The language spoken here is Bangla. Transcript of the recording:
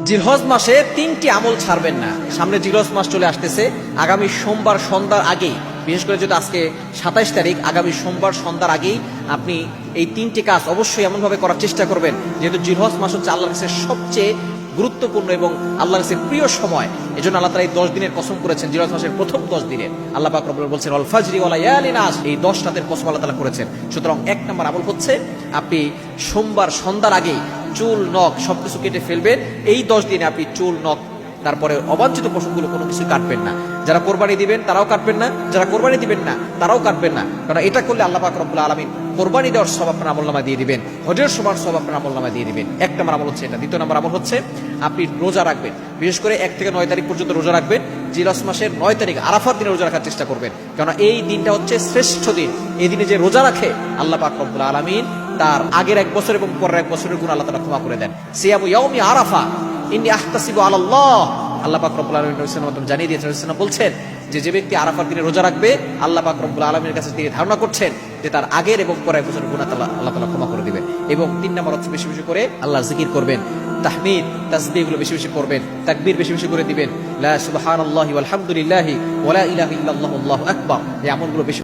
জিলহজ মাসে 3টি আমল ছাড়বেন না। সামনে জিলহজ মাস চলে আসতেছে। আগামী সোমবার সন্ধ্যার আগেই, বিশেষ করে যদি আজকে 27 তারিখ, আগামী সোমবার সন্ধ্যার আগেই আপনি এই 3টি কাজ অবশ্যই এমনভাবে করার চেষ্টা করবেন, যেহেতু জিলহজ মাস হচ্ছে আল্লাহর কাছে সবচেয়ে গুরুত্বপূর্ণ এবং আল্লাহর কাছে প্রিয় সময়। এজন্য আল্লাহ তাআলা এই 10 দিনের কসম করেছেন। জিলহজ মাসের প্রথম 10 দিনে আল্লাহ পাক রব্বুল বলছেন ওয়াল ফাজরি ওয়া লায়ালিন আশ, এই 10 রাতের কসম আল্লাহ তাআলা করেছেন। সুতরাং 1 নম্বর আমল হচ্ছে আপনি সোমবার সন্ধ্যার আগেই চুল নখ সবকিছু কেটে ফেলবেন। এই 10 দিনে আপনি চুল নখ, তারপরে অবাঞ্ছিত পশুগুলো কোনো কিছু কাটবেন না। যারা কোরবানি দিবেন তারাও কাটবেন না, যারা কোরবানি দিবেন না তারাও কাটবেন না, কারণ এটা করলে আল্লাহ পাক রব্বুল আলামিন কোরবানি দেওয়ার সওয়াব আপনার আমলনামায় দিয়ে দিবেন, হজের সমান সওয়াব আপনার আমলনামায় দিয়ে দিবেন। 1 নম্বর আমল হচ্ছে এটা। 2 নম্বর আমল হচ্ছে আপনি রোজা রাখবেন। বিশেষ করে 1 থেকে 9 তারিখ পর্যন্ত রোজা রাখবেন। জিলহজ মাসের 9 তারিখ আরাফার দিনে রোজা রাখার চেষ্টা করবেন, কারণ এই দিনটা হচ্ছে শ্রেষ্ঠ দিন। এই দিনে যে রোজা রাখে আল্লাহ পাক রব্বুল আলামিন তার আগের 1 বছর এবং পরের 1 বছরের গুনাহ আল্লাহ তাআলা ক্ষমা করে দেন। সিয়ামু ইয়াউমি আরাফা ইন্নী আহতাসিবু আলাল্লাহ, আল্লাহ পাক রব্বুল আলামিন রাসূলুল্লাহ জানিয়ে দিয়েছেন। রাসূলুল্লাহ বলছেন যে ব্যক্তি আরাফার দিনে রোজা রাখবে, আল্লাহ পাক রব্বুল আলামিনের কাছে তিনি ধারণা করছেন যে তার আগের এবং পরের বছরের গুনাহ আল্লাহ তাআলা ক্ষমা করে দিবেন। এবং 3 নম্বর হচ্ছে বেশি বেশি করে আল্লাহর জিকির করবেন, তাহমিদ তাসবিহ গুলো বেশি বেশি করবেন, তাকবীর বেশি বেশি করে দিবেন, লা সুবহানাল্লাহি ওয়াল হামদুলিল্লাহি ওয়া লা ইলাহা ইল্লাল্লাহু আল্লাহু আকবার, এই আমলগুলো বেশি